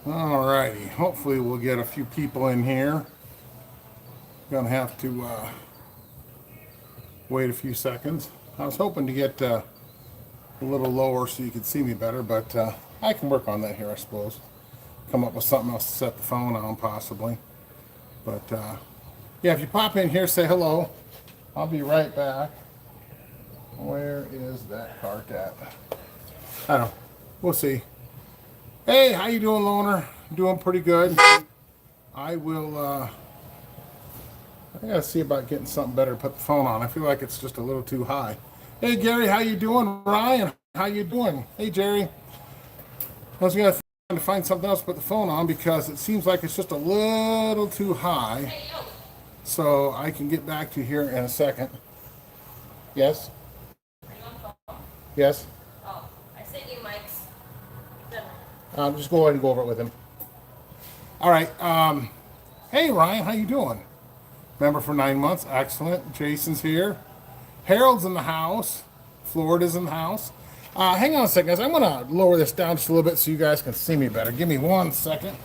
Alrighty, hopefully we'll get a few people in here. Gonna have to wait a few seconds. I was hoping to get a little lower so you could see me better, but I can work on that here, I suppose. Come up with something else to set the phone on, possibly. But yeah, if you pop in here, say hello. I'll be right back. Where is that cart at? I don't know. We'll see. Hey, how you doing, Loner? Doing pretty good. I gotta see about getting something better to put the phone on. I feel like it's just a little too high. Hey, Gary, how you doing? Ryan, how you doing? Hey, Jerry. I was gonna find something else to put the phone on because it seems like it's just a little too high. So I can get back to you here in a second. Yes? Yes? Oh, I sent you Mike's. Just go ahead and go over it with him. All right. Hey, Ryan, how you doing? Member for 9 months. Excellent. Jason's here. Harold's in the house. Florida's in the house. Hang on a second, guys. I'm going to lower this down just a little bit so you guys can see me better. Give me 1 second.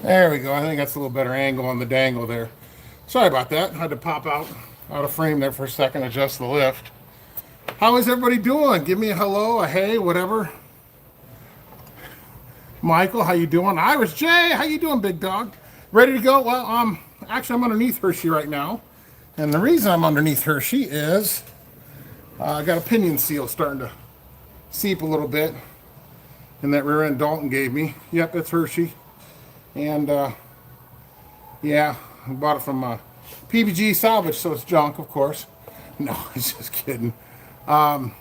There we go. I think that's a little better angle on the dangle there. Sorry about that. I had to pop out of frame there for a second, adjust the lift. How is everybody doing? Give me a hello, a hey, whatever. Michael, how you doing? Irish J, how you doing, big dog? Ready to go? Well, actually, I'm underneath Hershey right now. And the reason I'm underneath Hershey is I got a pinion seal starting to seep a little bit. And that rear end Dalton gave me. Yep, it's Hershey. And yeah, I bought it from PBG Salvage, so it's junk, of course. No, it's just kidding. So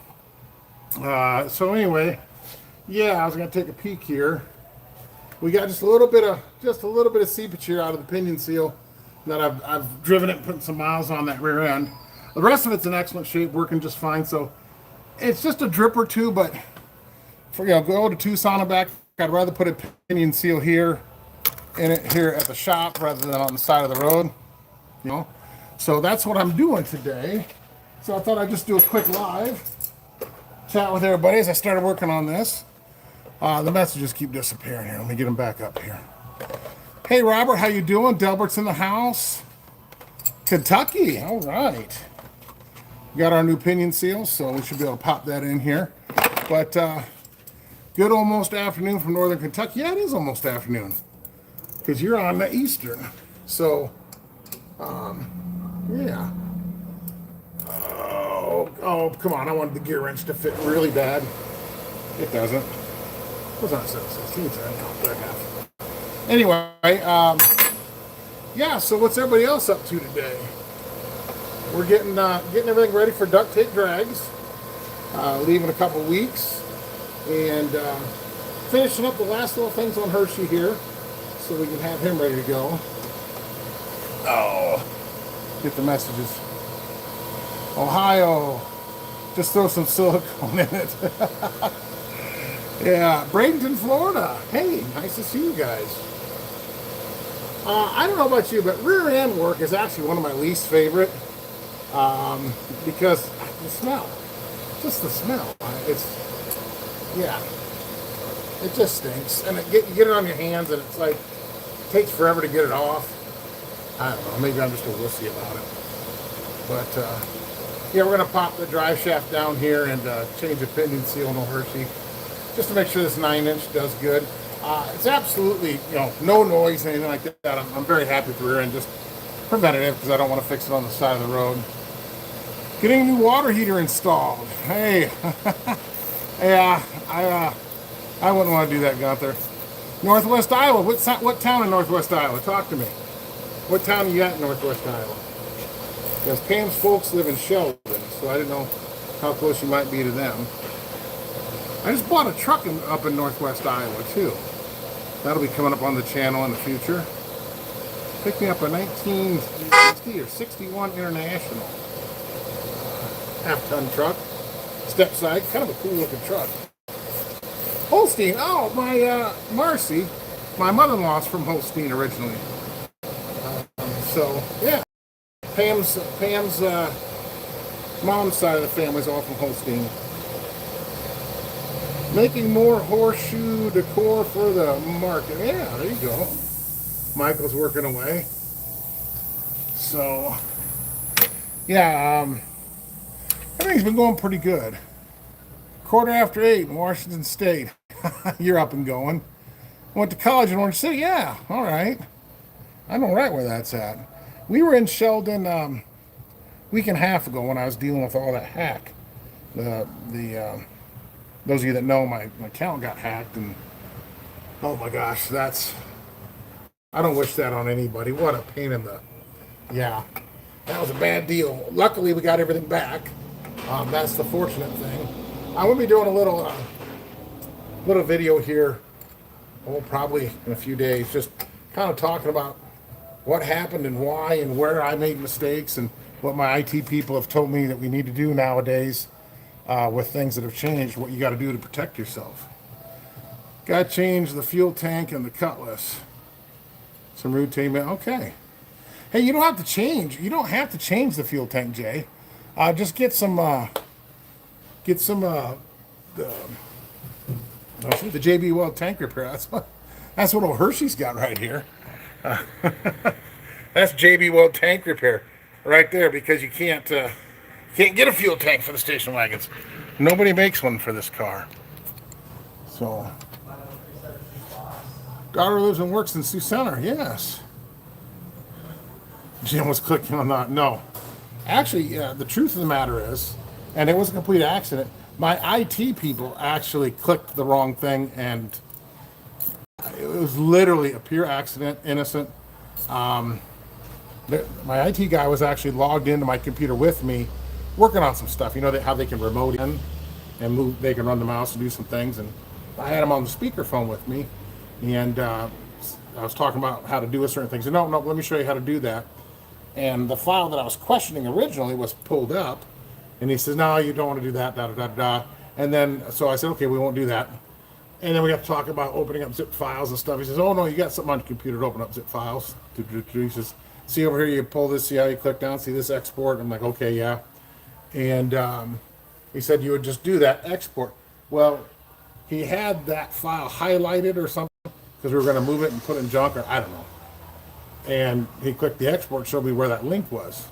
anyway, yeah, I was gonna take a peek here. We got just a little bit of seepage here out of the pinion seal that I've driven it and put some miles on that rear end. The rest of it's in excellent shape, working just fine. So it's just a drip or two, but for go to Tucson and back, I'd rather put a pinion seal here in it here at the shop rather than on the side of the road, so that's what I'm doing today. So I thought I'd just do a quick live chat with everybody as I started working on this. The messages keep disappearing here. Let me get them back up here. Hey, Robert, how you doing? Delbert's in the house. Kentucky, all right. Got our new pinion seal, so we should be able to pop that in here. But good almost afternoon from northern Kentucky. Yeah, it is almost afternoon, because you're on the eastern. So, yeah. Oh, come on. I wanted the gear wrench to fit really bad. It doesn't. What's on 7/16? Anyway, yeah, so what's everybody else up to today? We're getting everything ready for duct tape drags. Leaving a couple weeks. And finishing up the last little things on Hershey here, so we can have him ready to go. Oh, get the messages. Ohio, just throw some silicone in it. Yeah, Bradenton, Florida. Hey, nice to see you guys. I don't know about you, but rear end work is actually one of my least favorite because the smell, just the smell. Yeah. It just stinks, and you get it on your hands, and it's like it takes forever to get it off. I don't know. Maybe I'm just a wussy about it. But yeah, we're gonna pop the drive shaft down here and change the pinion seal on Hershey, just to make sure this 9-inch does good. It's absolutely no noise, anything like that. I'm very happy with the rear end, just preventative because I don't want to fix it on the side of the road. Getting a new water heater installed. Hey, yeah, I wouldn't want to do that, Gunther. Northwest Iowa. What town in Northwest Iowa? Talk to me. What town are you at in Northwest Iowa? Because Pam's folks live in Sheldon, so I didn't know how close you might be to them. I just bought a truck up in Northwest Iowa, too. That'll be coming up on the channel in the future. Picked me up a 1960 or 61 International half-ton truck, step side, kind of a cool looking truck. Holstein, oh, my Marcy, my mother-in-law's from Holstein originally. So yeah, Pam's mom's side of the family's all from Holstein. Making more horseshoe decor for the market. Yeah, there you go. Michael's working away. So yeah, everything's been going pretty good. 8:15 in Washington State. You're up and going. Went to college in Orange City. Yeah, all right. I know right where that's at. We were in Sheldon week and a half ago when I was dealing with all that hack. Those of you that know, my account got hacked, and oh my gosh, I don't wish that on anybody. What a pain in the, yeah, that was a bad deal. Luckily, we got everything back. That's the fortunate thing. I will be doing a little video here, probably in a few days, just kind of talking about what happened and why and where I made mistakes and what my IT people have told me that we need to do nowadays with things that have changed, what you got to do to protect yourself. Got to change the fuel tank and the cutlass. Some routine, okay. Hey, you don't have to change. You don't have to change the fuel tank, Jay. Just get some the JB Weld tank repair. That's what old Hershey's got right here. That's JB Weld tank repair right there, because you can't get a fuel tank for the station wagons. Nobody makes one for this car. So, daughter lives and works in Sioux Center. Yes. Jim was clicking on that. No, actually, the truth of the matter is, and it was a complete accident. My IT people actually clicked the wrong thing, and it was literally a pure accident, innocent. My IT guy was actually logged into my computer with me, working on some stuff. You know how they can remote in and move, they can run the mouse and do some things. And I had him on the speakerphone with me, and I was talking about how to do certain things. And no, let me show you how to do that. And the file that I was questioning originally was pulled up, and he says, no, you don't want to do that, da. And then, so I said, okay, we won't do that. And then we got to talk about opening up zip files and stuff. He says, oh no, you got something on your computer to open up zip files. He says, see over here, you pull this, see how you click down, see this export. I'm like, okay, yeah. And he said you would just do that export. Well, he had that file highlighted or something, because we were going to move it and put it in junk, or I don't know. And he clicked the export, showed me where that link was,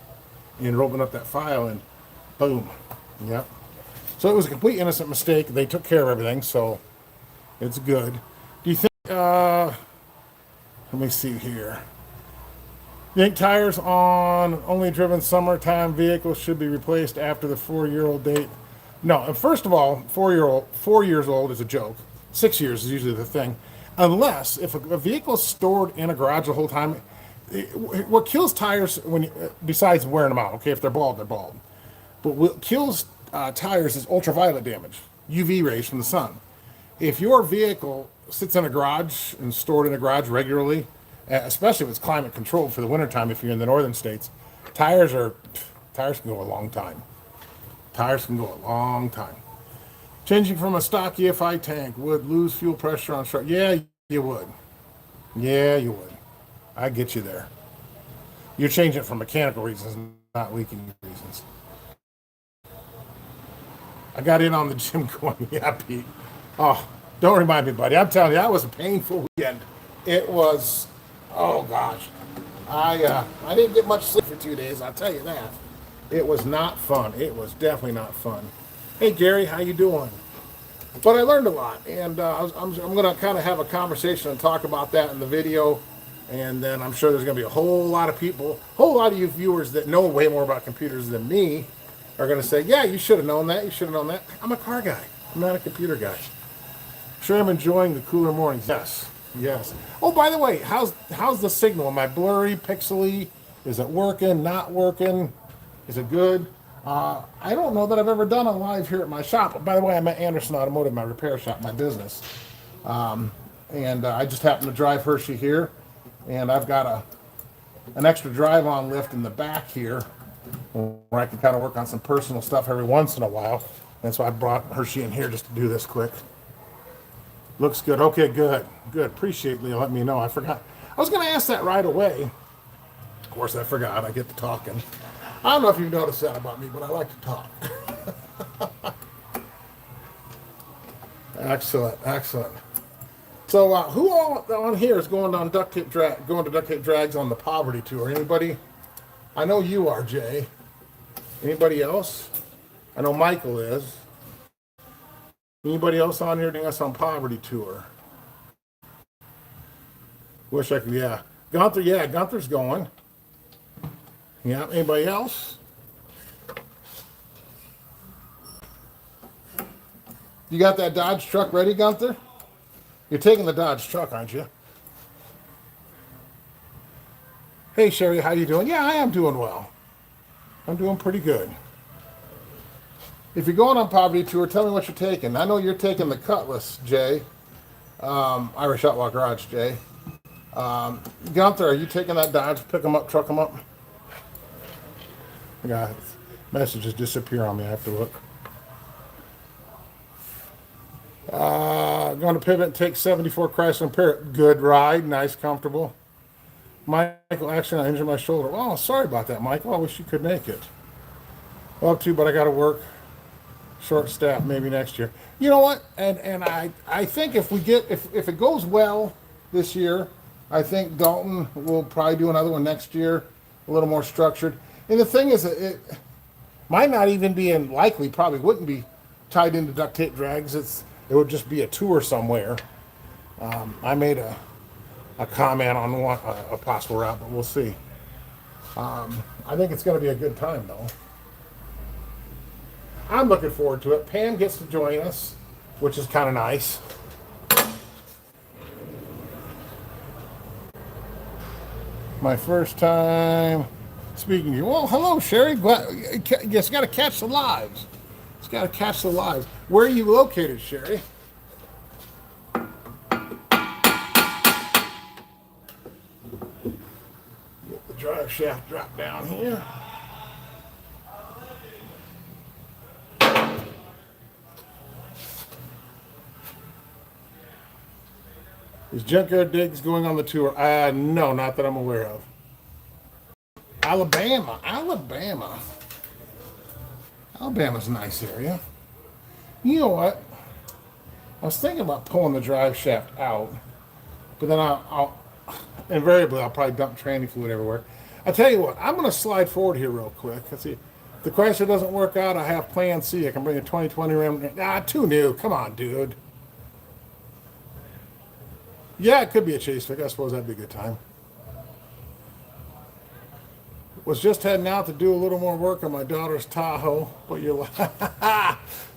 and it opened up that file, and boom. Yep. So it was a complete innocent mistake. They took care of everything, so it's good. Do you think, let me see here. You think tires on only driven summertime vehicles should be replaced after the 4-year-old date? No, and first of all, 4 years old is a joke. 6 years is usually the thing. Unless, if a vehicle is stored in a garage the whole time, what kills tires, besides wearing them out, okay, if they're bald, they're bald. But what kills tires is ultraviolet damage, UV rays from the sun. If your vehicle sits in a garage and stored in a garage regularly, especially if it's climate controlled for the wintertime, if you're in the northern states, tires can go a long time. Tires can go a long time. Changing from a stock EFI tank would lose fuel pressure on short. Yeah, you would. Yeah, you would. I get you there. You're changing it for mechanical reasons, not leaking reasons. I got in on the gym going, yeah, Pete. Oh, don't remind me, buddy. I'm telling you, that was a painful weekend. It was, oh gosh. I didn't get much sleep for 2 days, I'll tell you that. It was not fun. It was definitely not fun. Hey, Gary, how you doing? But I learned a lot, and I'm going to kind of have a conversation and talk about that in the video, and then I'm sure there's going to be a whole lot of people, a whole lot of you viewers that know way more about computers than me are going to say, yeah, you should have known that, you should have known that. I'm a car guy. I'm not a computer guy. Sure, I'm enjoying the cooler mornings. Yes, yes. Oh, by the way, how's the signal? Am I blurry, pixely? Is it working, not working? Is it good? I don't know that I've ever done a live here at my shop. By the way, I'm at Anderson Automotive, my repair shop, my business. and I just happen to drive Hershey here, and I've got an extra drive-on lift in the back here where I can kind of work on some personal stuff every once in a while. And so I brought Hershey in here just to do this quick. Looks good. Okay, good. Good. Appreciate you letting me know. I forgot. I was going to ask that right away. Of course, I forgot. I get to talking. I don't know if you've noticed that about me, but I like to talk. Excellent. Excellent. So, who all on here is going to duct tape drags on the poverty tour? Anybody? I know you are, Jay. Anybody else? I know Michael is. Anybody else on here doing us on poverty tour? Wish I could, yeah. Gunther's going. Yeah, anybody else? You got that Dodge truck ready, Gunther? You're taking the Dodge truck, aren't you? Hey, Sherry, how you doing? Yeah, I am doing well. I'm doing pretty good. If you're going on poverty tour, tell me what you're taking. I know you're taking the Cutlass, Jay. Irish Outlaw Garage, Jay. Gunther, are you taking that Dodge? Pick them up, truck them up? Yeah, messages disappear on me. I have to look. Going to pivot and take 74 Chrysler Imperial. Good ride, nice, comfortable. Michael, actually, I injured my shoulder. Oh, sorry about that, Michael. I wish you could make it. Well, too, but I got to work. Short staff, maybe next year. You know what? And I think if it goes well this year, I think Dalton will probably do another one next year, a little more structured. And the thing is, it might not even be probably wouldn't be tied into duct tape drags. It would just be a tour somewhere. I made a comment on a possible route, but we'll see. I think it's going to be a good time, though. I'm looking forward to it. Pam gets to join us, which is kind of nice. My first time speaking to you. Well, hello, Sherry. Just got to catch the lives. Just got to catch the lives. Where are you located, Sherry? Get the drive shaft drop down here. Is Junkyard Digs going on the tour? No, not that I'm aware of. Alabama's a nice area. You know what? I was thinking about pulling the drive shaft out, but then I'll invariably I'll probably dump tranny fluid everywhere. I tell you what, I'm going to slide forward here real quick. Let's see. If the Chrysler doesn't work out, I have Plan C. I can bring a 2020 Ram. Too new. Come on, dude. Yeah, it could be a chase pick. I suppose that'd be a good time. Was just heading out to do a little more work on my daughter's Tahoe, but you're like,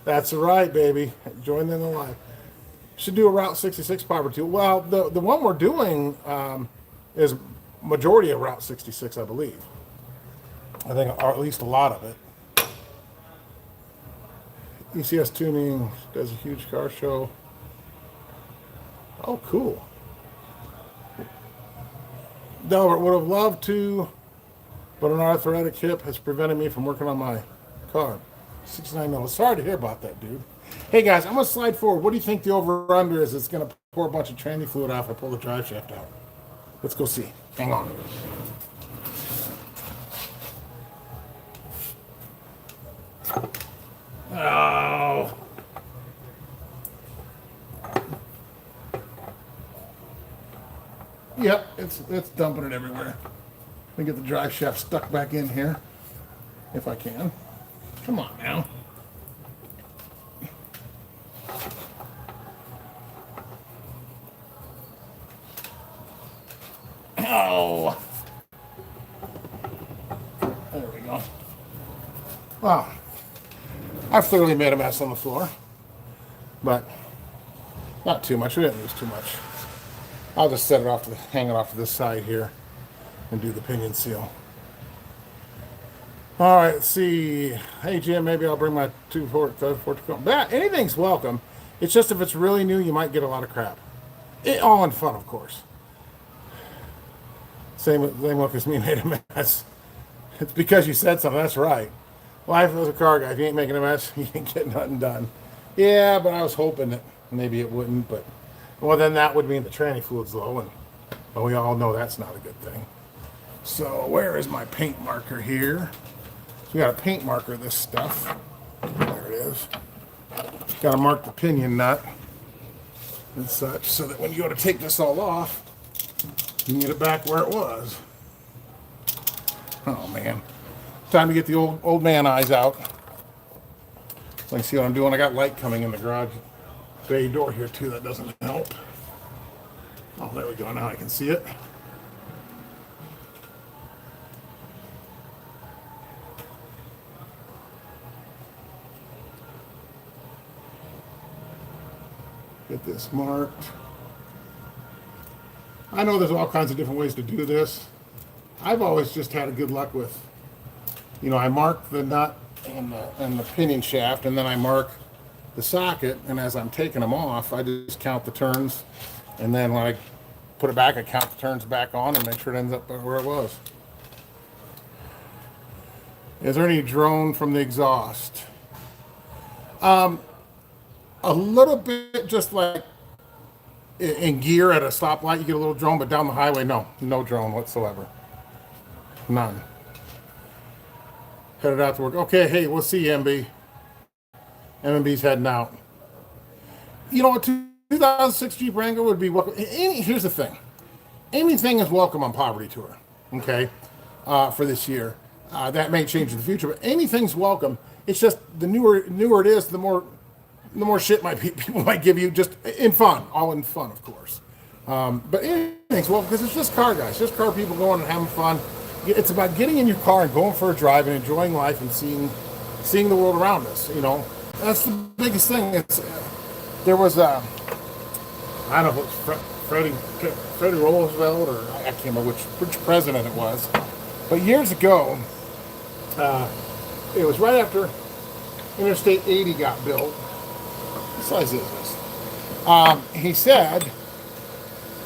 that's right, baby. Join in the live. Should do a Route 66 poverty tour. Well, the one we're doing is majority of Route 66, I believe. I think, or at least a lot of it. ECS Tuning does a huge car show. Oh, cool. Delbert would have loved to, but an arthritic hip has prevented me from working on my car. 69 Sorry to hear about that, dude. Hey, guys, I'm going to slide forward. What do you think the over-under is? It's going to pour a bunch of tranny fluid off. I pull the drive shaft out. Let's go see. Hang on. Oh. Yep, it's dumping it everywhere. Let me get the drive shaft stuck back in here, if I can. Come on now. Oh. There we go. Wow. I've thoroughly made a mess on the floor, but not too much. We didn't lose too much. I'll just set it off hang it off to this side here and do the pinion seal. All right, let's see. Hey, Jim, maybe I'll bring my 240. Anything's welcome. It's just if it's really new, you might get a lot of crap. All in fun, of course. Same look as me made a mess. It's because you said something. That's right. Life as a car guy. If you ain't making a mess, you ain't getting nothing done. Yeah, but I was hoping that maybe it wouldn't. But well, then that would mean the tranny fluid's low, and well, we all know that's not a good thing. So where is my paint marker here? So we got a paint marker. This stuff. There it is. Got to mark the pinion nut and such, so that when you go to take this all off, you can get it back where it was. Oh man, time to get the old man eyes out. So I can see what I'm doing. I got light coming in the garage bay door here too. That doesn't help. Oh, there we go. Now I can see it. Get this marked. I know there's all kinds of different ways to do this. I've always just had a good luck with, I mark the nut and the pinion shaft, and then I mark the socket, and as I'm taking them off, I just count the turns, and then when I put it back, I count the turns back on and make sure it ends up where it was. Is there any drone from the exhaust? A little bit, just like in gear at a stoplight, you get a little drone, but down the highway, no drone whatsoever. None. Headed out to work. Okay, hey, we'll see you, MB. MB's heading out. You know, a 2006 Jeep Wrangler would be welcome. Here's the thing. Anything is welcome on Poverty Tour, okay, for this year. That may change in the future, but anything's welcome. It's just the newer it is, the more shit people might give you, just in fun, all in fun, of course. But anything's welcome because it's just car guys, just car people going and having fun. It's about getting in your car and going for a drive and enjoying life and seeing the world around us. That's the biggest thing. There was I don't know if it was Freddie Roosevelt, or I can't remember which president it was, but years ago, it was right after Interstate 80 got built. What size is this? He said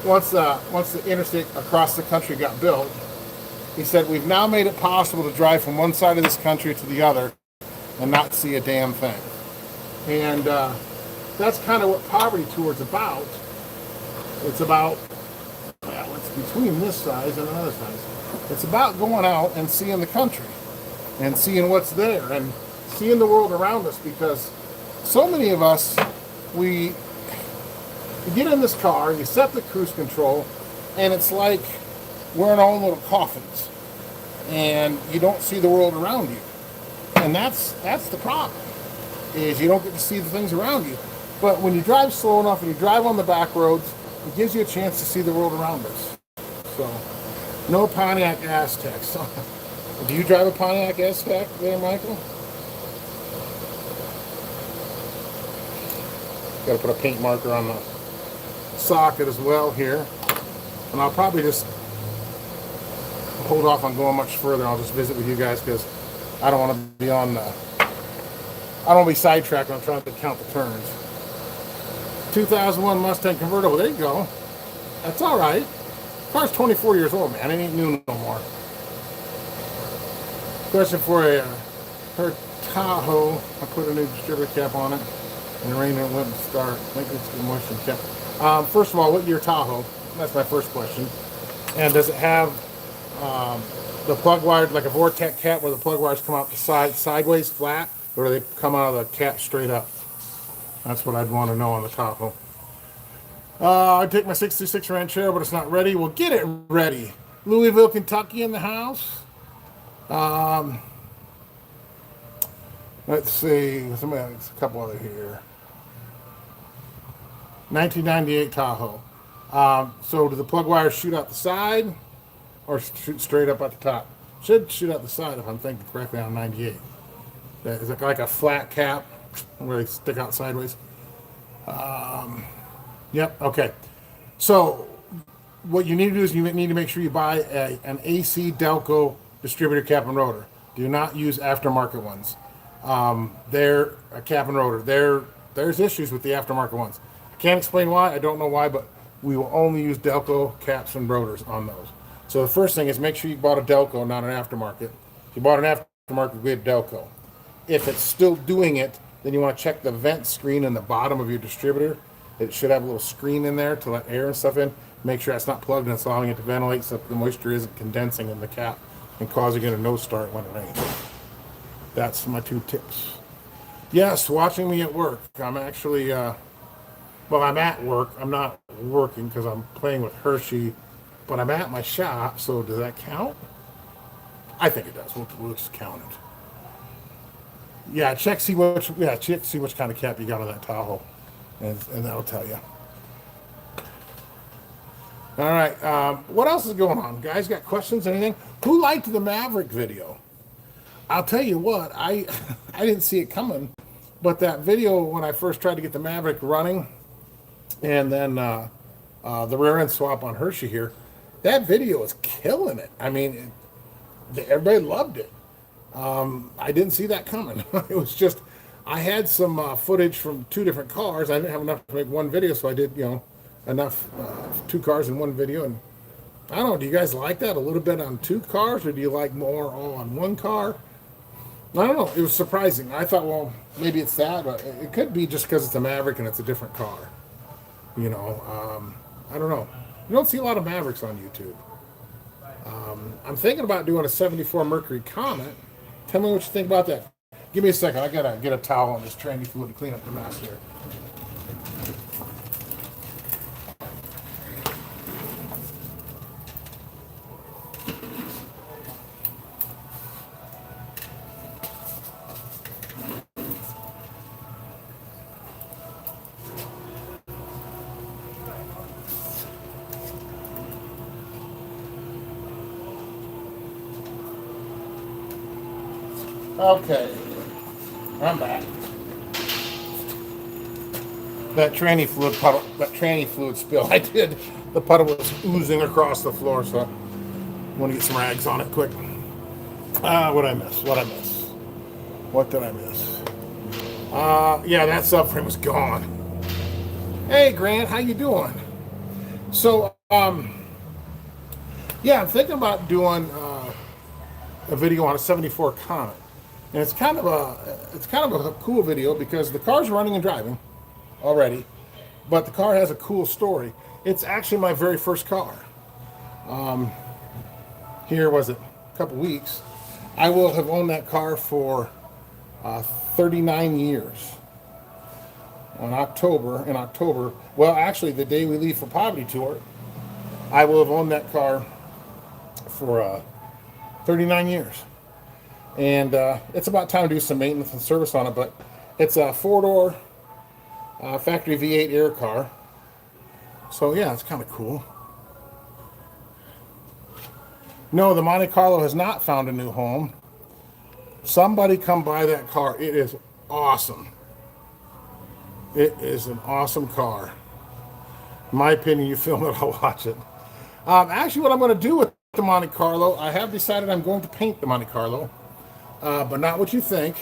once the interstate across the country got built, he said, we've now made it possible to drive from one side of this country to the other and not see a damn thing. And that's kind of what Poverty Tour is about. It's about, well, it's between this size and another size. It's about going out and seeing the country and seeing what's there and seeing the world around us, because so many of us, you get in this car, you set the cruise control, and it's like we're in our own little coffins, and you don't see the world around you. And that's the problem, is you don't get to see the things around you. But when you drive slow enough and you drive on the back roads, it gives you a chance to see the world around us. So, no Pontiac Aztecs. Do you drive a Pontiac Aztec there, Michael? Got to put a paint marker on the socket as well here. And I'll probably just hold off on going much further. I'll just visit with you guys because I don't want to be I don't want to be sidetracked when I'm trying to count the turns. 2001 Mustang convertible. There you go. That's all right. The car's 24 years old, man. It ain't new no more. Question for her Tahoe. I put a new distributor cap on it, and the rain wouldn't start. I think it's the moisture cap. First of all, what year Tahoe? That's my first question. And does it have the plug wires, like a Vortex cap, where the plug wires come out the side sideways flat, or do they come out of the cap straight up? That's what I'd want to know on the Tahoe. I'd take my 66 Ranchero, but it's not ready. We'll get it ready. Louisville, Kentucky in the house. Let's see. There's a couple other here. 1998 Tahoe. So do the plug wires shoot out the side or shoot straight up at the top? Should shoot out the side if I'm thinking correctly on 98. Is it like a flat cap where they stick out sideways? Yep, okay. So what you need to do is you need to make sure you buy an AC Delco distributor cap and rotor. Do not use aftermarket ones. They're a cap and rotor. There's issues with the aftermarket ones. I can't explain why. I don't know why, but we will only use Delco caps and rotors on those. So the first thing is make sure you bought a Delco, not an aftermarket. If you bought an aftermarket, we have Delco. If it's still doing it, then you want to check the vent screen in the bottom of your distributor. It should have a little screen in there to let air and stuff in. Make sure that's not plugged and it's allowing it to ventilate so the moisture isn't condensing in the cap and causing it to no start when it rains. That's my 2 tips. Yes, watching me at work. I'm actually, I'm at work. I'm not working because I'm playing with Hershey, but I'm at my shop, so does that count? I think it does. We'll just count it. Yeah, check see which kind of cap you got on that Tahoe, and that'll tell you. All right, what else is going on, guys? Got questions? Anything? Who liked the Maverick video? I'll tell you what, I didn't see it coming, but that video when I first tried to get the Maverick running, and then the rear end swap on Hershey here, that video is killing it. I mean, everybody loved it. I didn't see that coming. It was just, I had some footage from 2 different cars. I didn't have enough to make one video, so I did, enough 2 cars in one video. And I don't know, do you guys like that? A little bit on 2 cars, or do you like more all on 1 car? I don't know. It was surprising. I thought, well, maybe it's that, but it could be just because it's a Maverick and it's a different car. I don't know. You don't see a lot of Mavericks on YouTube. I'm thinking about doing a 74 Mercury Comet. Tell me what you think about that. Give me a second. I gotta get a towel on this tranny fluid to clean up the mess here. Okay, I'm back. That tranny fluid spill I did, the puddle was oozing across the floor, so I want to get some rags on it quick. What did I miss? What did I miss? Yeah, that subframe was gone. Hey, Grant, how you doing? So, yeah, I'm thinking about doing a video on a 74 Comet. And it's kind of a cool video because the car's running and driving already, but the car has a cool story. It's actually my very first car. Here was it a couple weeks. I will have owned that car for 39 years. In October, well, actually the day we leave for Poverty Tour, I will have owned that car for 39 years. And it's about time to do some maintenance and service on it, but it's a 4-door factory V8 air car. So yeah, it's kind of cool. No, the Monte Carlo has not found a new home. Somebody come buy that car. It is awesome. It is an awesome car. In my opinion, you film it, I'll watch it. Actually, what I'm going to do with the Monte Carlo, I have decided I'm going to paint the Monte Carlo. But not what you think.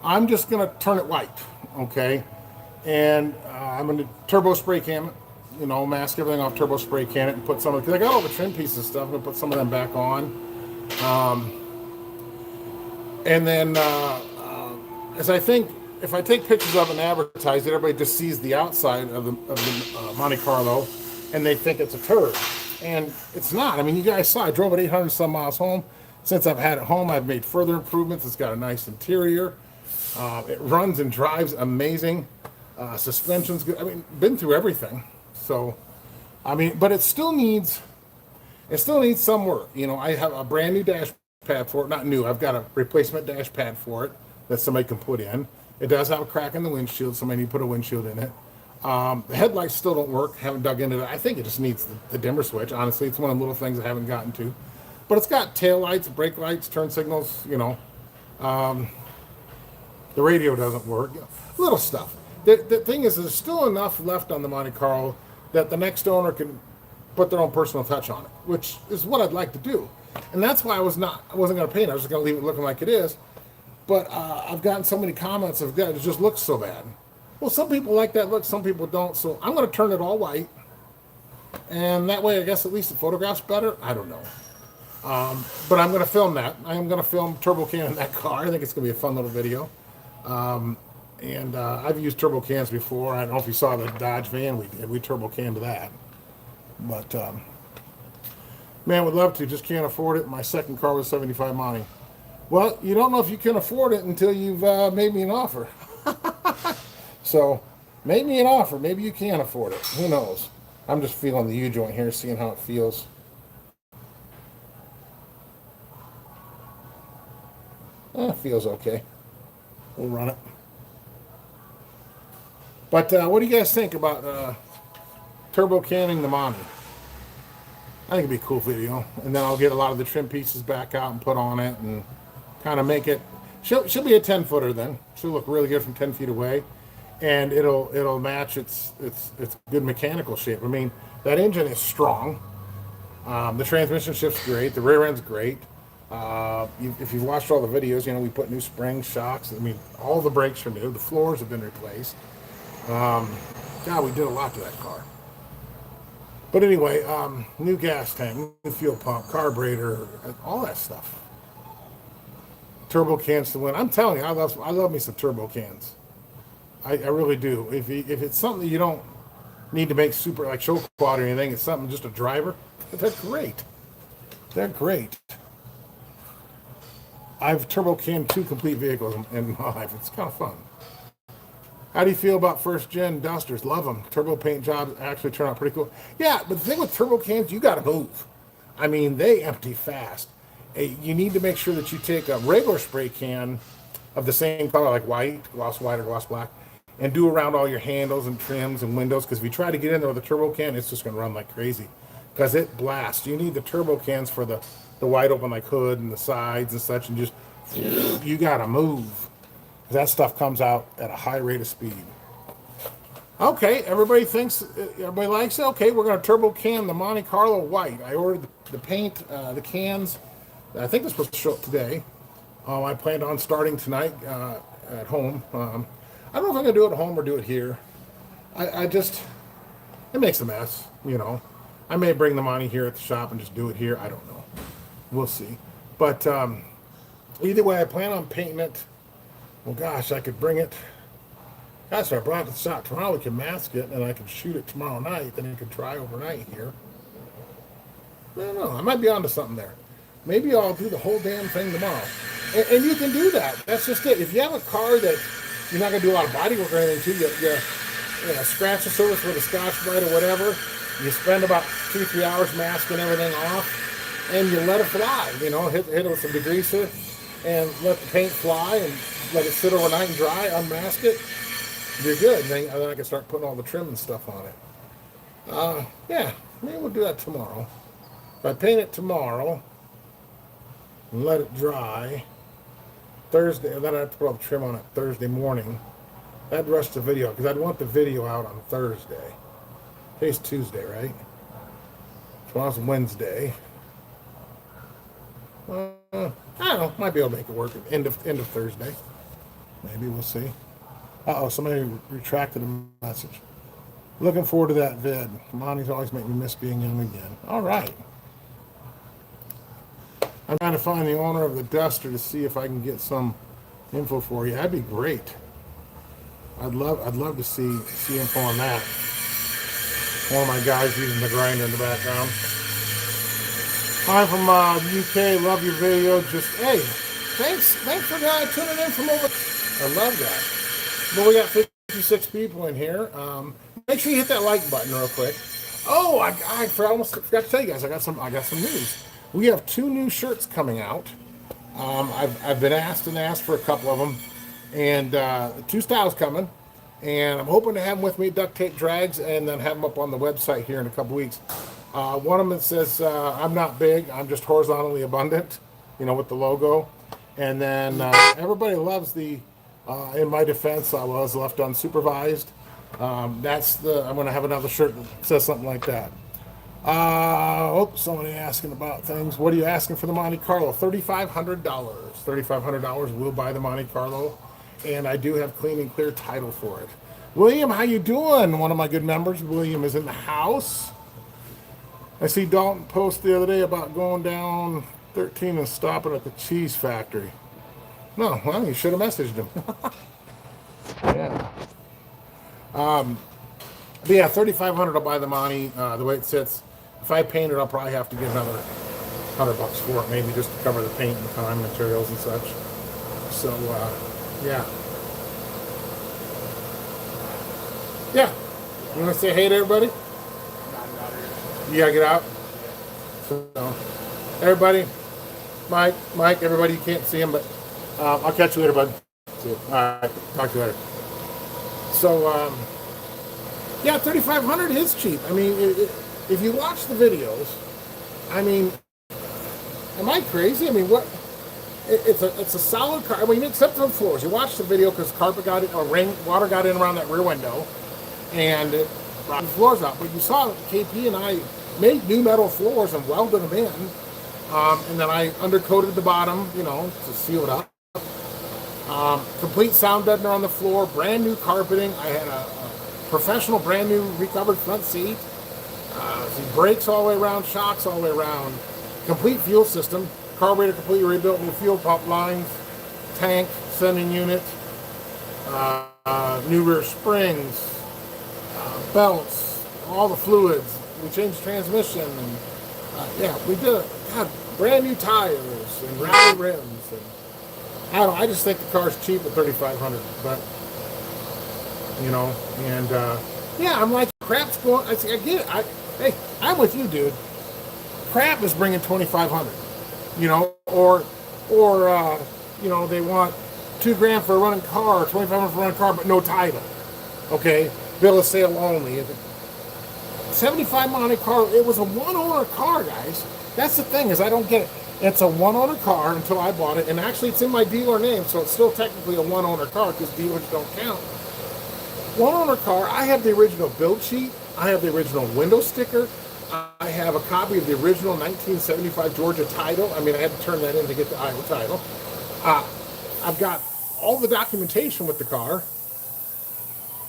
I'm just going to turn it white, okay? And I'm going to turbo spray can it, mask everything off, turbo spray can it, and put some of it, because I got all the trim pieces and stuff, I'm going to put some of them back on. And then, as I think, if I take pictures of it and advertise it, everybody just sees the outside of the Monte Carlo, and they think it's a turd. And it's not. I mean, you guys saw, I drove it 800 some miles home. Since I've had it home, I've made further improvements. It's got a nice interior. It runs and drives amazing. Suspension's good. I mean, been through everything. So, I mean, but it still needs some work. I have a brand new dash pad for it. Not new. I've got a replacement dash pad for it that somebody can put in. It does have a crack in the windshield. Somebody need to put a windshield in it. The headlights still don't work. Haven't dug into that. I think it just needs the dimmer switch. Honestly, it's one of the little things I haven't gotten to. But it's got tail lights, brake lights, turn signals, The radio doesn't work. Little stuff. The thing is, there's still enough left on the Monte Carlo that the next owner can put their own personal touch on it, which is what I'd like to do. And that's why I wasn't going to paint it. I was just going to leave it looking like it is. But I've gotten so many comments of, God, it just looks so bad. Well, some people like that look, some people don't. So I'm going to turn it all white. And that way, I guess at least the photograph's better. I don't know. But I'm going to film that. I am going to film turbo can in that car. I think it's going to be a fun little video. And I've used turbo cans before. I don't know if you saw the Dodge van we turbo canned that. But man, would love to. Just can't afford it. My second car was 75 Monte. Well, you don't know if you can afford it until you've made me an offer. So, make me an offer. Maybe you can afford it. Who knows? I'm just feeling the U-joint here, seeing how it feels. It feels okay. We'll run it. But what do you guys think about turbo canning the Monte? I think it'd be a cool video. And then I'll get a lot of the trim pieces back out and put on it and kind of make it. She'll be a 10-footer then. She'll look really good from 10 feet away. And it'll match its good mechanical shape. I mean, that engine is strong. The transmission shift's great. The rear end's great. If you've watched all the videos, you know we put new springs, shocks. I mean, all the brakes are new. The floors have been replaced. God, we did a lot to that car. But anyway, new gas tank, new fuel pump, carburetor, all that stuff. Turbo cans to win. I'm telling you, I love me some turbo cans. I really do. If it's something that you don't need to make super like show quad or anything, it's something just a driver. They're great. They're great. I've turbo canned 2 complete vehicles in my life. It's kind of fun. How do you feel about first gen Dusters? Love them. Turbo paint jobs actually turn out pretty cool. Yeah, but the thing with turbo cans, you got to move. I mean, they empty fast. You need to make sure that you take a regular spray can of the same color, like white, gloss white or gloss black, and do around all your handles and trims and windows, because if you try to get in there with a turbo can, it's just going to run like crazy because it blasts. You need the turbo cans for the wide open like hood and the sides and such, and just you got to move. That stuff comes out at a high rate of speed. Okay, everybody likes it. Okay, we're going to turbo can the Monte Carlo white. I ordered the paint, the cans. I think they're supposed to show up today. I planned on starting tonight at home. I don't know if I'm going to do it at home or do it here. It makes a mess, you know. I may bring the Monte here at the shop and just do it here. I don't know. We'll see. But either way, I plan on painting it. Well, gosh, I could bring it. Gosh, if I brought it to the shop tomorrow, we could mask it, and I could shoot it tomorrow night, then it could try overnight here. I don't know. I might be onto something there. Maybe I'll do the whole damn thing tomorrow. And you can do that. That's just it. If you have a car that you're not going to do a lot of body work or anything to, you scratch the surface with a Scotch-Brite or whatever, you spend about 2-3 hours masking everything off, and you let it fly. You know, hit it with some degreaser and let the paint fly and let it sit overnight and dry, unmask it. You're good. Then I can start putting all the trim and stuff on it. Yeah, maybe we'll do that tomorrow. If I paint it tomorrow and let it dry, Thursday, then I have to put all the trim on it Thursday morning. That'd rush the video, because I'd want the video out on Thursday. Today's Tuesday, right? Tomorrow's Wednesday. I don't know. Might be able to make it work at end of Thursday. Maybe we'll see. Uh-oh, somebody retracted a message. Looking forward to that vid. Monty's always make me miss being young again. All right. I'm trying to find the owner of the Duster to see if I can get some info for you. That'd be great. I'd love to see info on that. One of my guys using the grinder in the background. Hi from the UK. Love your video. Just hey, thanks for tuning in from over. I love that. But we got 56 people in here. Make sure you hit that like button real quick. Oh, I almost forgot to tell you guys. I got some news. We have 2 new shirts coming out. I've been asked for a couple of them, and 2 styles coming. And I'm hoping to have them with me, Duct Tape Drags, and then have them up on the website here in a couple weeks. One of them says, I'm not big, I'm just horizontally abundant, with the logo. And then everybody loves the, in my defense, I was left unsupervised. I'm going to have another shirt that says something like that. Somebody asking about things. What are you asking for the Monte Carlo? $3,500. $3,500 will buy the Monte Carlo. And I do have clean and clear title for it. William, how you doing? One of my good members. William is in the house. I see Dalton post the other day about going down 13 and stopping at the cheese factory. No, well, you should have messaged him. Yeah. But yeah, 3,500. I'll buy the Monte the way it sits. If I paint it, I'll probably have to get another $100 for it, maybe just to cover the paint and time, materials and such. So yeah, yeah. You want to say hey to everybody? You gotta get out. So everybody, Mike, everybody, you can't see him, but I'll catch you later, bud. See you. All right, talk to you later. So yeah, 3,500 is cheap. I mean, if you watch the videos, I mean, am I crazy? I mean, what? It's a solid car. I mean, except for the floors. You watch the video because carpet got in, or water got in around that rear window, and it brought the floors out. But you saw that KP and I made new metal floors and welded them in, and then I undercoated the bottom, you know, to seal it up. Complete sound deadener on the floor, brand new carpeting. I had a professional brand new recovered front seat. Brakes all the way around, shocks all the way around. Complete fuel system. Carburetor completely rebuilt, new fuel pump lines, tank, sending unit, new rear springs, belts, all the fluids. We changed transmission, and yeah, we did it. God, brand new tires and rally rims. And I don't know, I just think the car's cheap at 3,500, but you know, and yeah, I'm like, crap's going. I get it. Hey, I'm with you, dude. Crap is bringing 2,500. You know, or you know, they want $2,000 for a running car, 2,500 for a running car, but no title. Okay, bill of sale only. 75 Monte Carlo. It was a one-owner car, guys. That's the thing, is I don't get it. It's a one-owner car until I bought it, and actually it's in my dealer name, so it's still technically a one-owner car because dealers don't count. One-owner car. I have the original build sheet. I have the original window sticker. I have a copy of the original 1975 Georgia title. I mean, I had to turn that in to get the Iowa title. I've got all the documentation with the car.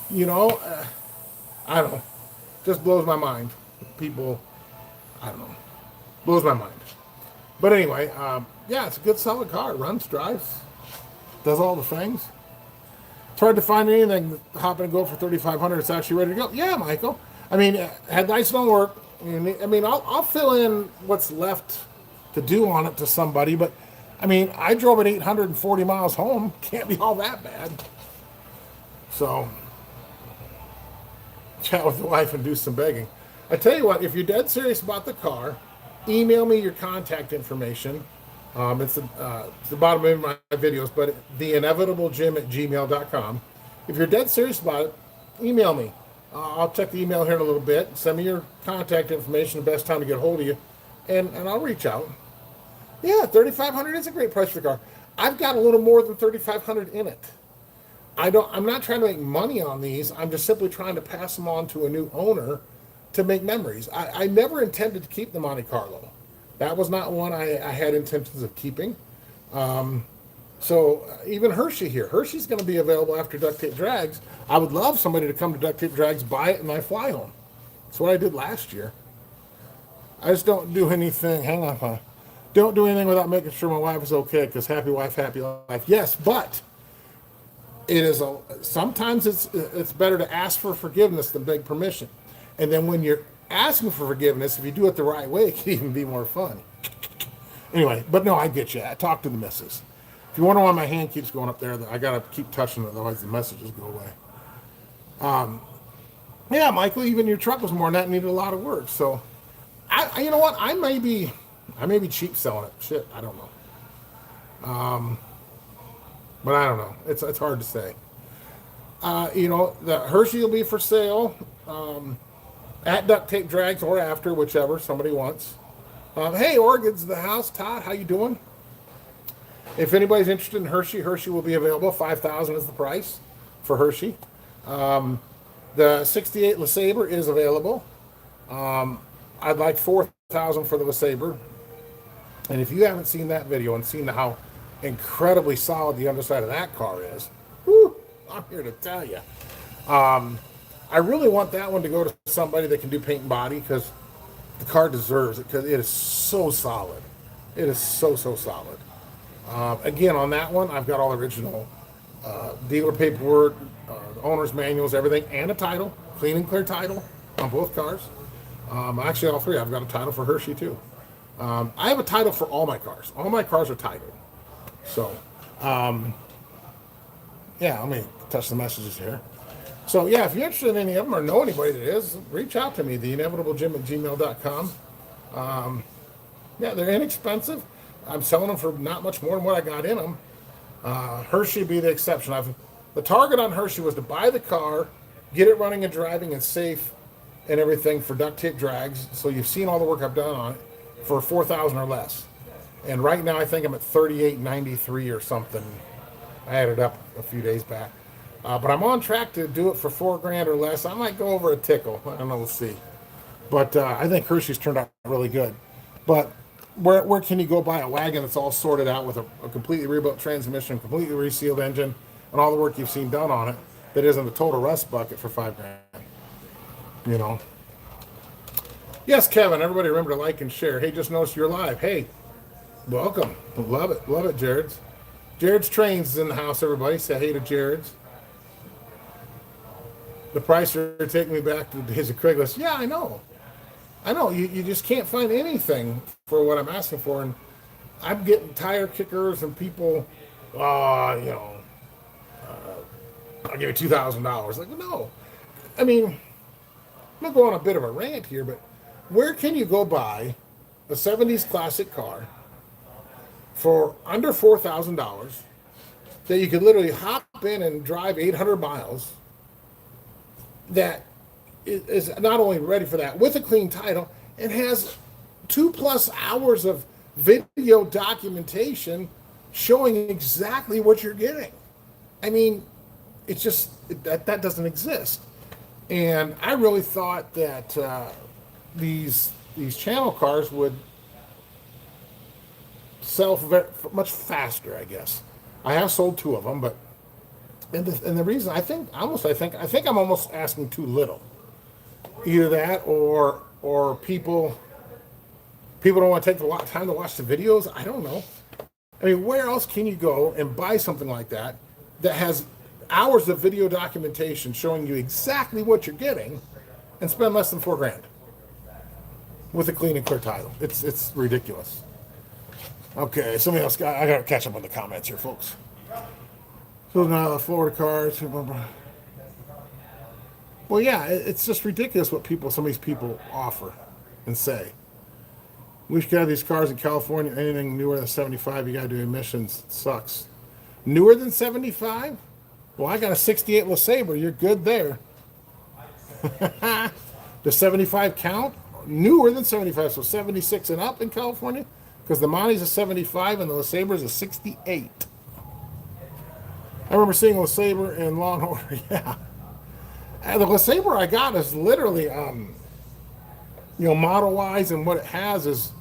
You know, I don't know. Just blows my mind. People, I don't know. Blows my mind. But anyway, yeah, it's a good, solid car. It runs, drives, does all the things. It's hard to find anything hop and go for 3,500. It's actually ready to go. Yeah, Michael. I mean, headlights don't work. I mean, I'll fill in what's left to do on it to somebody, but I mean, I drove it 840 miles home. Can't be all that bad. So, chat with the wife and do some begging. I tell you what, if you're dead serious about the car, email me your contact information. It's the bottom of my videos, but theinevitablejim@gmail.com. If you're dead serious about it, email me. I'll check the email here in a little bit. Send me your contact information, the best time to get a hold of you, and I'll reach out. Yeah, 3,500 is a great price for the car. I've got a little more than 3,500 in it. I'm not trying to make money on these. I'm just simply trying to pass them on to a new owner to make memories. I never intended to keep the Monte Carlo. That was not one I had intentions of keeping. So even Hershey here. Hershey's going to be available after Duct Tape Drags. I would love somebody to come to Duct Tape Drags, buy it, and I fly home. That's what I did last year. I just don't do anything. Hang on, huh? Don't do anything without making sure my wife is okay, because happy wife, happy life. Yes, but it is sometimes it's better to ask for forgiveness than beg permission. And then when you're asking for forgiveness, if you do it the right way, it can even be more fun. Anyway, but no, I get you. I talk to the missus. If you wonder why my hand keeps going up there, I gotta keep touching it, otherwise the messages go away. Yeah, Michael, even your truck was more than that, needed a lot of work. So, you know what? I may be cheap selling it. Shit, I don't know. But I don't know. It's hard to say. You know, the Hershey will be for sale at Duct Tape Drags or after, whichever somebody wants. Hey, Oregon's the house. Todd, how you doing? If anybody's interested in Hershey, Hershey will be available. $5,000 is the price for Hershey. The 68 LeSabre is available. I'd like $4,000 for the LeSabre. And if you haven't seen that video and seen how incredibly solid the underside of that car is, whew, I'm here to tell you. I really want that one to go to somebody that can do paint and body, because the car deserves it because it is so solid. It is so solid. Again, on that one, I've got all the original dealer paperwork, the owner's manuals, everything, and a title, clean and clear title on both cars. Actually, all three. I've got a title for Hershey too. I have a title for all my cars. All my cars are titled. So, yeah, let me touch the messages here. So, yeah, if you're interested in any of them or know anybody that is, reach out to me, theinevitablejim@gmail.com. Yeah, they're inexpensive. I'm selling them for not much more than what I got in them. Hershey be the exception. The target on Hershey was to buy the car, get it running and driving and safe and everything for duct tape drags. So you've seen all the work I've done on it for $4,000 or less. And right now I think I'm at $38.93 or something. I added up a few days back. But I'm on track to do it for $4,000 or less. I might go over a tickle. I don't know. We'll see. But I think Hershey's turned out really good. But where can you go buy a wagon that's all sorted out with a completely rebuilt transmission, completely resealed engine, and all the work you've seen done on it that isn't a total rust bucket for $5,000? You know. Yes, Kevin. Everybody remember to like and share. Hey, just noticed you're live. Hey, welcome. Love it, Jared's. Jared's Trains is in the house. Everybody say hey to Jared's. The price are taking me back to his Craigslist. Yeah, I know. You just can't find anything for what I'm asking for, and I'm getting tire kickers and people, I'll give you $2,000. Like, no. I mean, I'm gonna go on a bit of a rant here, but where can you go buy a '70s classic car for under $4,000 that you could literally hop in and drive 800 miles? That is not only ready for that with a clean title and has 2+ hours of video documentation showing exactly what you're getting. I mean, it's just that doesn't exist. And I really thought that these channel cars would sell much faster. I guess I have sold 2 of them, but and the reason I think I'm almost asking too little. Either that or people don't want to take the time to watch the videos. I don't know. I mean, where else can you go and buy something like that has hours of video documentation showing you exactly what you're getting and spend less than $4,000 with a clean and clear title? It's ridiculous. Okay, I got to catch up on the comments here, folks. So now Florida cars. Well, yeah, it's just ridiculous what some of these people offer and say. We should have these cars in California. Anything newer than 75, you got to do emissions. It sucks. Newer than 75? Well, I got a 68 LeSabre. You're good there. Does 75 count? Newer than 75, so 76 and up in California? Because the Monte's a 75 and the LeSabre is a 68. I remember seeing a LeSabre in Law and Order. Yeah. And the LeSabre I got is literally, model-wise, and what it has is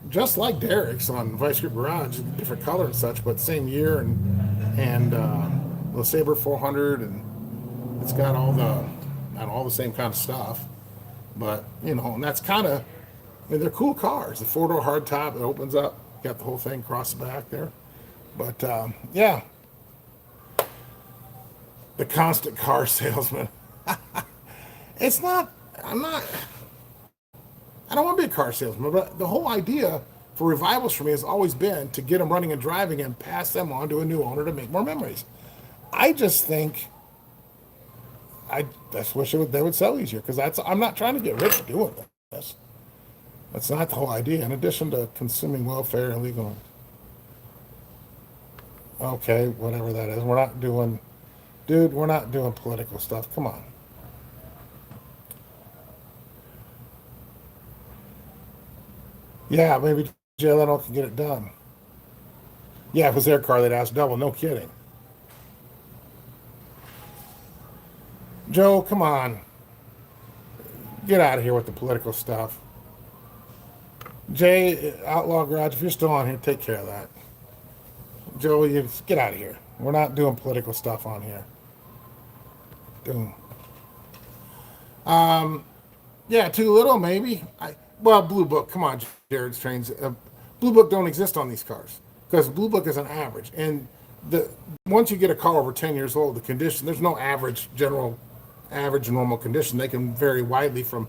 just like Derek's on Vice Grip Garage, different color and such, but same year, and LeSabre 400, and it's got all the same kind of stuff. But and that's kind of, they're cool cars. The 4-door hardtop that opens up, got the whole thing across the back there. But yeah. The constant car salesman. I don't want to be a car salesman, but the whole idea for revivals for me has always been to get them running and driving and pass them on to a new owner to make more memories. I just think I wish they would sell easier, because I'm not trying to get rich doing this. That's not the whole idea. In addition to consuming welfare illegal. Okay, whatever that is. We're not doing political stuff. Come on. Yeah, maybe Jay Leno can get it done. Yeah, if it was their car, they'd ask double. No kidding. Joe, come on. Get out of here with the political stuff. Jay, Outlaw Garage, if you're still on here, take care of that. Joe, you get out of here. We're not doing political stuff on here. Yeah, too little maybe. Well, Blue Book. Come on, Jared's Trains. Blue Book don't exist on these cars because Blue Book is an average, and the once you get a car over 10 years old, the condition there's no average general, average normal condition. They can vary widely from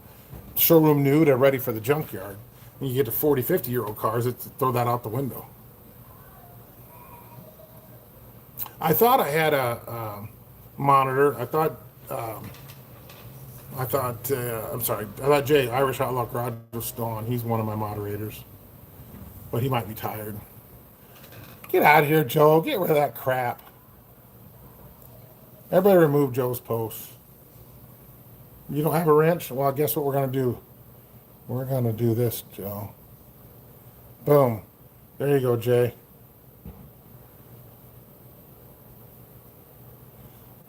showroom new to ready for the junkyard. And you get to 40, 50-year-old cars, throw that out the window. I thought I had a monitor. I'm sorry. I thought Jay, Irish Outlaw Garage, was still on. He's one of my moderators, but he might be tired. Get out of here, Joe. Get rid of that crap. Everybody remove Joe's posts. You don't have a wrench? Well, guess what we're going to do? We're going to do this, Joe. Boom. There you go, Jay.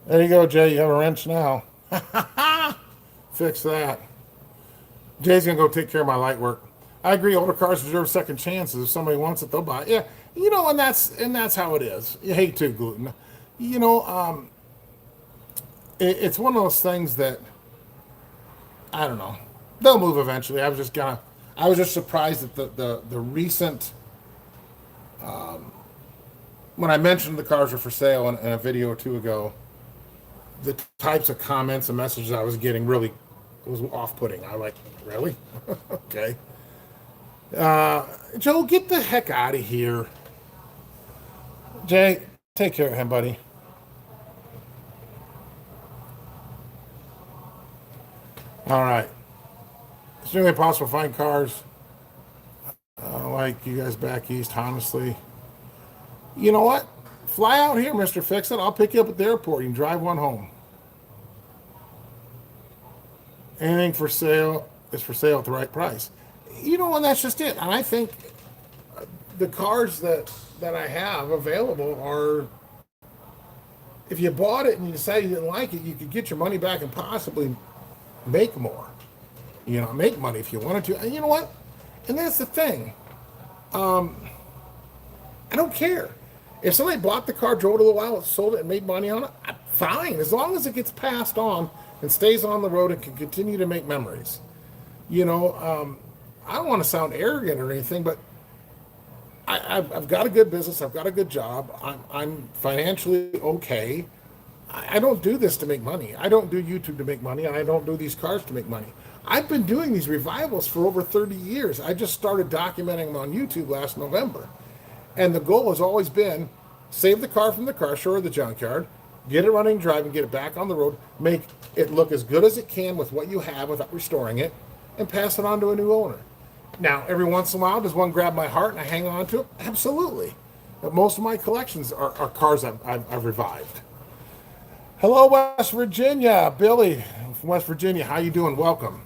There you go, Jay. You have a wrench now. Fix that. Jay's going to go take care of my light work. I agree. Older cars deserve second chances. If somebody wants it, they'll buy it. Yeah, and that's how it is. You hate to gluten. It's one of those things that I don't know. They'll move eventually. I was just surprised at the recent. When I mentioned the cars were for sale in a video or two ago, the types of comments and messages I was getting really was off-putting. I was like, really? Okay. Joe, get the heck out of here. Jay, take care of him, buddy. All right. It's nearly impossible to find cars like you guys back east, honestly. You know what? Fly out here, Mr. Fix-It. I'll pick you up at the airport. You can drive one home. Anything for sale is for sale at the right price. And that's just it. And I think the cars that I have available are, if you bought it and you decided you didn't like it, you could get your money back and possibly make more. Make money if you wanted to. And you know what? And that's the thing. I don't care. If somebody bought the car, drove it a little while, sold it, and made money on it, fine. As long as it gets passed on and stays on the road and can continue to make memories. I don't want to sound arrogant or anything, but I've got a good business. I've got a good job. I'm financially okay. I don't do this to make money. I don't do YouTube to make money, and I don't do these cars to make money. I've been doing these revivals for over 30 years. I just started documenting them on YouTube last November. And the goal has always been save the car from the car show or the junkyard, get it running, driving, get it back on the road, make it look as good as it can with what you have without restoring it, and pass it on to a new owner. Now, every once in a while, does one grab my heart and I hang on to it? Absolutely. But most of my collections are cars I've revived. Hello, West Virginia. Billy from West Virginia. How you doing? Welcome.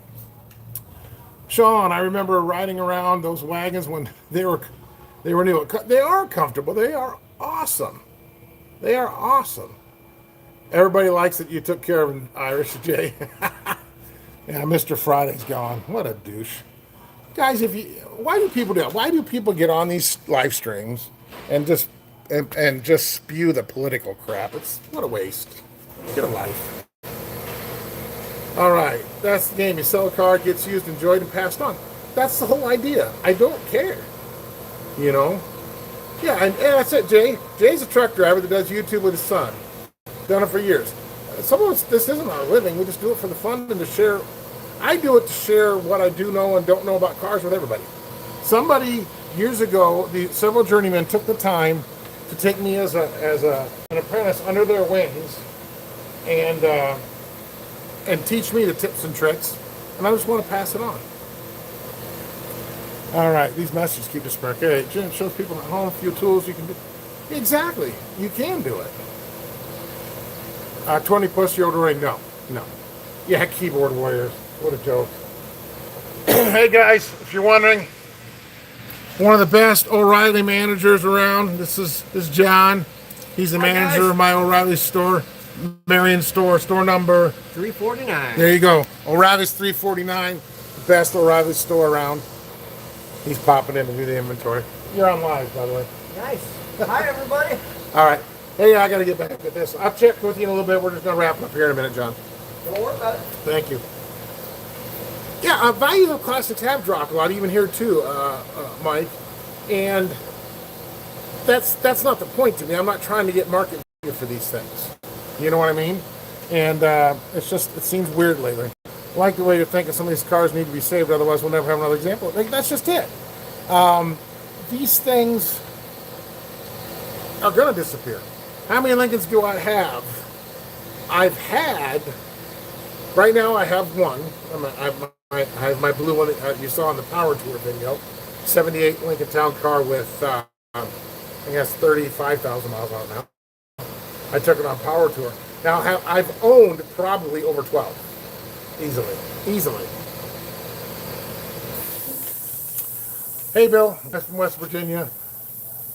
Sean, I remember riding around those wagons when they were new. They are comfortable. They are awesome. They are awesome. Everybody likes that you took care of an Irish Jay. Yeah, Mr. Friday's gone. What a douche. Guys, why do people do that? Why do people get on these live streams and just spew the political crap? What a waste. Get a life. All right, that's the game. You sell a car, it gets used, enjoyed, and passed on. That's the whole idea. I don't care. Yeah, and that's it, Jay. Jay's a truck driver that does YouTube with his son. Done it for years. Some of us, this isn't our living. We just do it for the fun and to share. I do it to share what I do know and don't know about cars with everybody. Somebody years ago, several journeymen took the time to take me as an apprentice under their wings and teach me the tips and tricks, and I just want to pass it on. All right, these messages keep us back. Hey, Jim shows people at home a few tools you can do. Exactly, you can do it. 20-plus-year-old already, no. Yeah, keyboard warriors. What a joke. Hey guys, if you're wondering, one of the best O'Reilly managers around. This is John. He's the manager of my O'Reilly store, Marion store number 349. There you go. O'Reilly's 349, the best O'Reilly store around. He's popping in to do the inventory. You're on live, by the way. Nice. Hi, everybody. All right. Hey, I got to get back to this. I'll check with you in a little bit. We're just going to wrap up here in a minute, John. Don't worry about it. Thank you. Yeah, values of classics have dropped a lot, even here too, Mike. And that's not the point to me. I'm not trying to get market value for these things. You know what I mean? And it seems weird lately. I like the way you're thinking some of these cars need to be saved, otherwise we'll never have another example. Like, that's just it. These things are going to disappear. How many Lincolns do I have? I've had, right now I have one. I have my blue one that you saw in the Power Tour video. 78 Lincoln Town car with, I guess, 35,000 miles on it now. I took it on Power Tour. Now, I've owned probably over 12. Easily. Hey, Bill. I'm from West Virginia.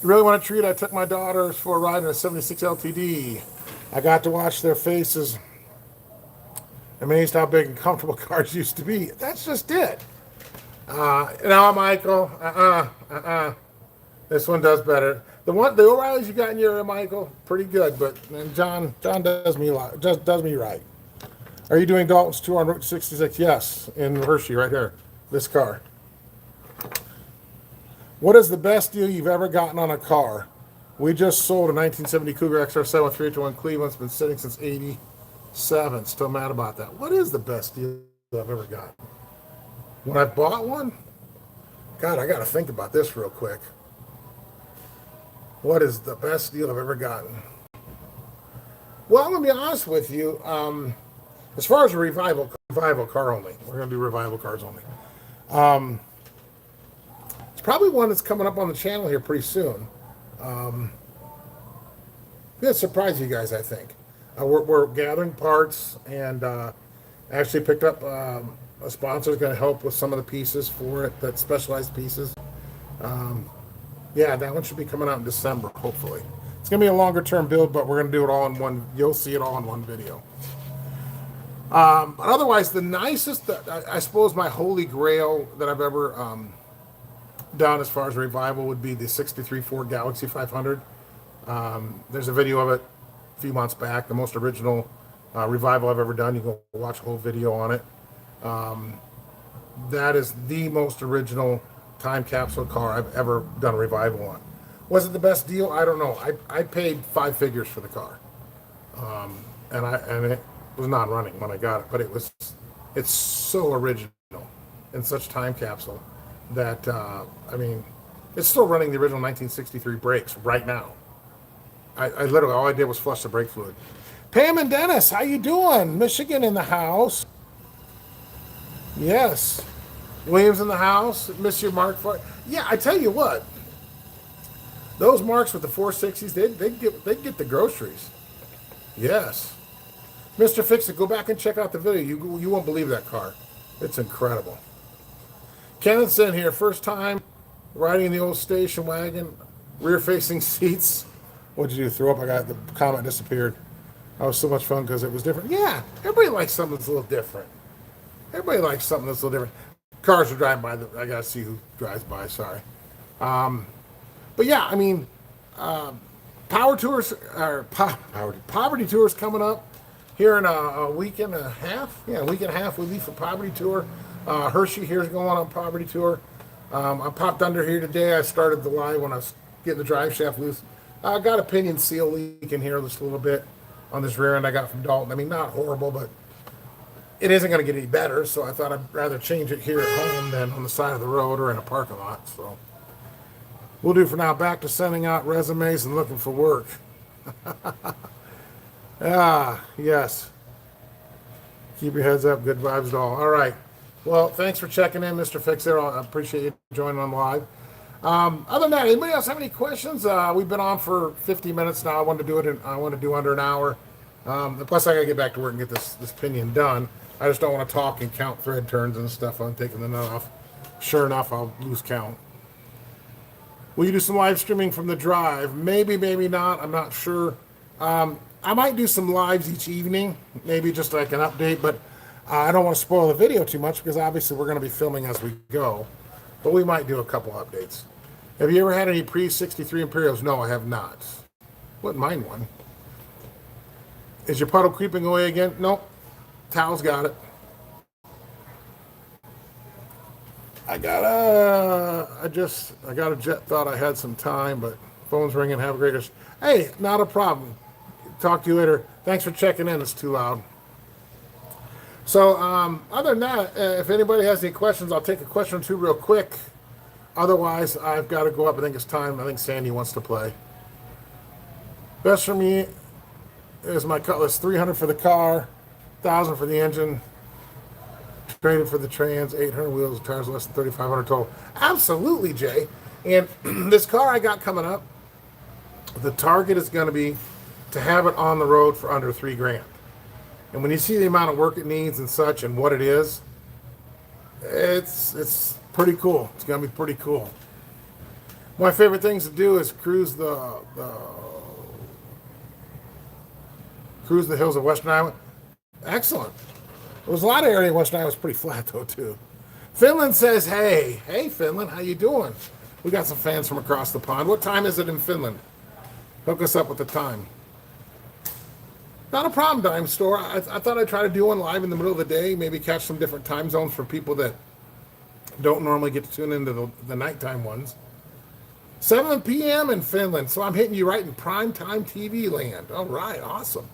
You really want a treat? I took my daughters for a ride in a 76 LTD. I got to watch their faces. Amazed how big and comfortable cars used to be. That's just it. Now, Michael, this one does better. The O'Reillys you got in your Michael, pretty good, but John does me right. Are you doing Dalton's tour on Route 66? Yes, in Hershey, right here. This car. What is the best deal you've ever gotten on a car? We just sold a 1970 Cougar XR7 with 321 Cleveland. It's been sitting since '87. Still mad about that. What is the best deal I've ever gotten? When I bought one? God, I got to think about this real quick. What is the best deal I've ever gotten? Well, I'm going to be honest with you. As far as a revival car only. We're going to do revival cars only. It's probably one that's coming up on the channel here pretty soon. It'll surprise you guys, I think. We're gathering parts, and actually picked up a sponsor that's going to help with some of the pieces for it, that specialized pieces. Yeah, that one should be coming out in December, hopefully. It's going to be a longer term build, but we're going to do it all in one. You'll see it all in one video. But otherwise, the nicest, I suppose my holy grail that I've ever done as far as revival would be the 63 Ford Galaxy 500. There's a video of it a few months back, the most original revival I've ever done. You can go watch a whole video on it. That is the most original time capsule car I've ever done a revival on. Was it the best deal? I don't know. I paid 5 figures for the car, and it was not running when I got it, but it's so original and such time capsule that I mean, it's still running the original 1963 brakes right now. I literally, all I did was flush the brake fluid. Pam and Dennis, how you doing? Michigan in the house. Yes. Williams in the house. Miss your Mark. Yeah, I tell you what. Those Marks with the 460s, they'd get the groceries. Yes. Mr. Fix-It, go back and check out the video. You won't believe that car. It's incredible. Kenneth's in here. First time riding the old station wagon. Rear-facing seats. What'd you do? Throw up? I got the comment disappeared. That was so much fun because it was different. Yeah, everybody likes something that's a little different. Everybody likes something that's a little different. Cars are driving by. I got to see who drives by. Sorry. But yeah, I mean, Poverty Tours coming up here in a week and a half. Yeah, a week and a half. We leave for Poverty Tour. Hershey here's going on Poverty Tour. I popped under here today. I started the live when I was getting the drive shaft loose. I got a pinion seal leak in here just a little bit on this rear end I got from Dalton. I mean, not horrible, but it isn't going to get any better. So I thought I'd rather change it here at home than on the side of the road or in a parking lot. So we'll do for now. Back to sending out resumes and looking for work. Yes. Keep your heads up. Good vibes to all. All right. Well, thanks for checking in, Mr. Fix-It. I appreciate you joining on live. Other than that, anybody else have any questions? We've been on for 50 minutes now. I want to do under an hour. Plus, I got to get back to work and get this pinion done. I just don't want to talk and count thread turns and stuff. I'm taking the nut off. Sure enough, I'll lose count. Will you do some live streaming from the drive? Maybe, maybe not. I'm not sure. I might do some lives each evening, maybe just like an update, but I don't want to spoil the video too much because obviously we're going to be filming as we go. But we might do a couple updates. Have you ever had any pre-63 Imperials? No, I have not. Wouldn't mind one. Is your puddle creeping away again? Nope. Towel's got it. I got a jet. Thought I had some time, but phone's ringing. Have a great day. Hey, not a problem. Talk to you later. Thanks for checking in. It's too loud. So, other than that, if anybody has any questions, I'll take a question or two real quick. Otherwise, I've got to go up. I think it's time. I think Sandy wants to play. Best for me is my Cutlass. 300 for the car, 1,000 for the engine. Traded for the trans, 800 wheels, tires less than 3,500 total. Absolutely, Jay. And this car I got coming up, the target is going to be to have it on the road for under $3,000. And when you see the amount of work it needs and such, and what it is, it's pretty cool. It's going to be pretty cool. My favorite things to do is cruise the hills of Western Iowa. Excellent. There was a lot of area in Western Iowa was pretty flat though too. Finland says, hey Finland, how you doing? We got some fans from across the pond. What time is it in Finland? Hook us up with the time. Not a problem, Dime Store. I thought I'd try to do one live in the middle of the day, maybe catch some different time zones for people that don't normally get to tune into the nighttime ones. 7 p.m. in Finland, so I'm hitting you right in prime time TV land. All right, awesome.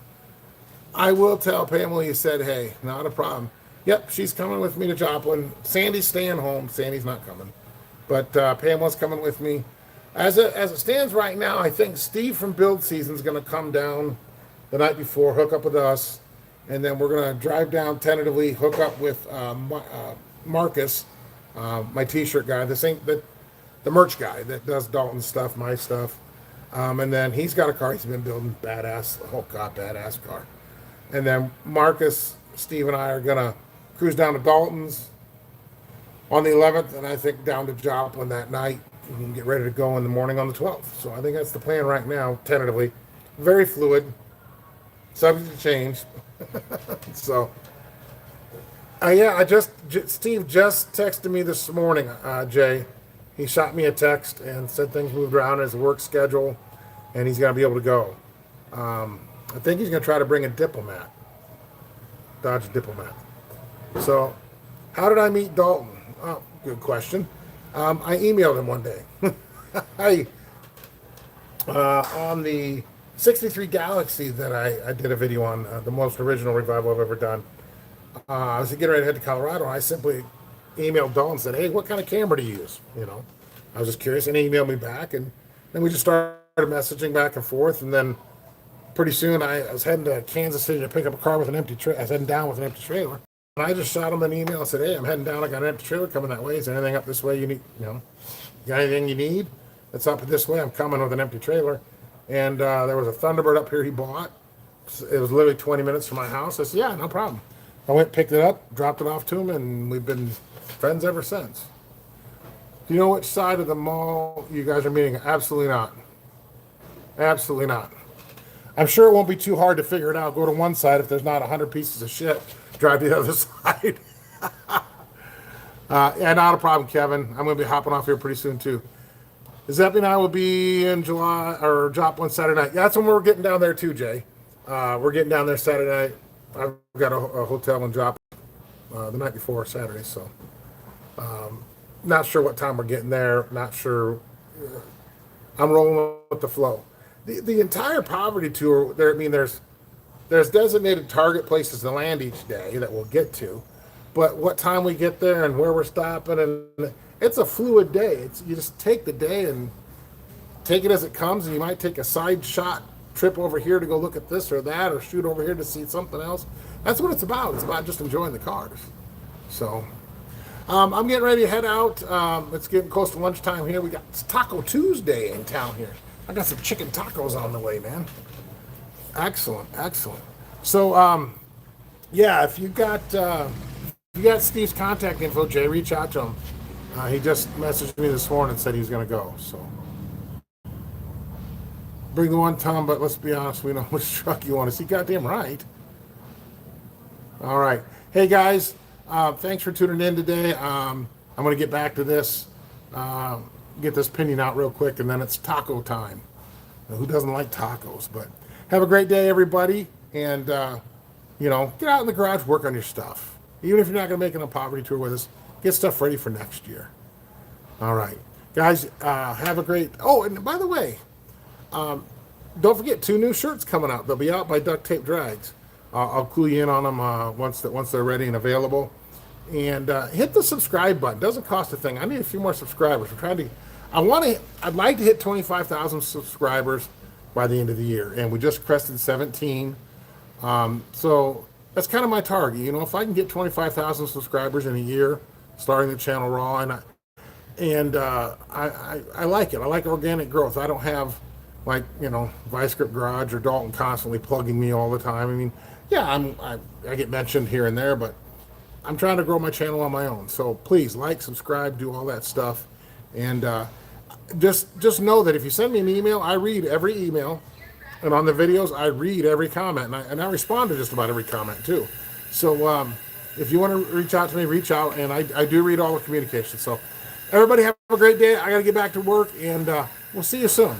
I will tell Pamela you said, hey, not a problem. Yep, she's coming with me to Joplin. Sandy's staying home. Sandy's not coming. But Pamela's coming with me. As it stands right now, I think Steve from Build Season is going to come down the night before, hook up with us, and then we're going to drive down tentatively, hook up with Marcus, my T-shirt guy, the merch guy that does Dalton stuff, my stuff. And then he's got a car he's been building, badass. Oh, God, badass car. And then Marcus, Steve, and I are going to cruise down to Dalton's on the 11th, and I think down to Joplin that night. We can get ready to go in the morning on the 12th. So I think that's the plan right now, tentatively. Very fluid, subject to change. So, yeah, Steve just texted me this morning, Jay. He shot me a text and said things moved around in his work schedule, and he's going to be able to go. I think he's going to try to bring a diplomat. Dodge Diplomat. So, how did I meet Dalton? Oh, good question. I emailed him one day. On the 63 Galaxy that I did a video on, the most original revival I've ever done. I was getting ready to head to Colorado, and I simply emailed Dalton and said, hey, what kind of camera do you use? I was just curious, and he emailed me back, and then we just started messaging back and forth, and then pretty soon I was heading to Kansas City to pick up a car with an empty trailer. I was heading down with an empty trailer. And I just shot him an email and said, hey, I'm heading down. I got an empty trailer coming that way. Is there anything up this way you need? You got anything you need that's up this way? I'm coming with an empty trailer. And there was a Thunderbird up here he bought. It was literally 20 minutes from my house. I said, yeah, no problem. I went, picked it up, dropped it off to him, and we've been friends ever since. Do you know which side of the mall you guys are meeting? Absolutely not. Absolutely not. I'm sure it won't be too hard to figure it out. Go to one side if there's not 100 pieces of shit. Drive to the other side. Yeah, not a problem, Kevin. I'm going to be hopping off here pretty soon, too. Zeppy and I will be in July, or Joplin Saturday night. Yeah, that's when we're getting down there, too, Jay. We're getting down there Saturday night. I've got a hotel in Joplin the night before Saturday, so. Not sure what time we're getting there. Not sure. I'm rolling with the flow. The entire poverty tour, there's designated target places to land each day that we'll get to, but what time we get there and where we're stopping, and it's a fluid day. You just take the day and take it as it comes, and you might take a side shot trip over here to go look at this or that, or shoot over here to see something else. That's what it's about. It's about just enjoying the cars. So I'm getting ready to head out. It's getting close to lunchtime here. We got Taco Tuesday in town here. I got some chicken tacos on the way, man. Excellent. So, yeah, if you got Steve's contact info, Jay, reach out to him. He just messaged me this morning and said he was going to go. So, bring the 1 ton, but let's be honest, we know which truck you want to see. Goddamn right. All right. Hey, guys, thanks for tuning in today. I'm going to get back to this. Get this Pinion out real quick, and then it's taco time. Now, who doesn't like tacos? But have a great day, everybody, and get out in the garage, work on your stuff. Even if you're not going to make it on a poverty tour with us, get stuff ready for next year. All right, guys, have a great. Oh, and by the way, don't forget 2 new shirts coming out. They'll be out by Duct Tape Drags. I'll clue you in on them once they're ready and available. And hit the subscribe button. Doesn't cost a thing. I need a few more subscribers. We're trying to. I'd like to hit 25,000 subscribers by the end of the year, and we just crested 17. So that's kind of my target. You know, if I can get 25,000 subscribers in a year, starting the channel raw, I like it. I like organic growth. I don't have like, you know, Vice Grip Garage or Dalton constantly plugging me all the time. I mean, yeah, I get mentioned here and there, but I'm trying to grow my channel on my own. So please like, subscribe, do all that stuff. And just know that if you send me an email, I read every email. And on the videos, I read every comment. And I respond to just about every comment too. So if you want to reach out to me, reach out. And I do read all the communication. So everybody have a great day. I got to get back to work. And we'll see you soon.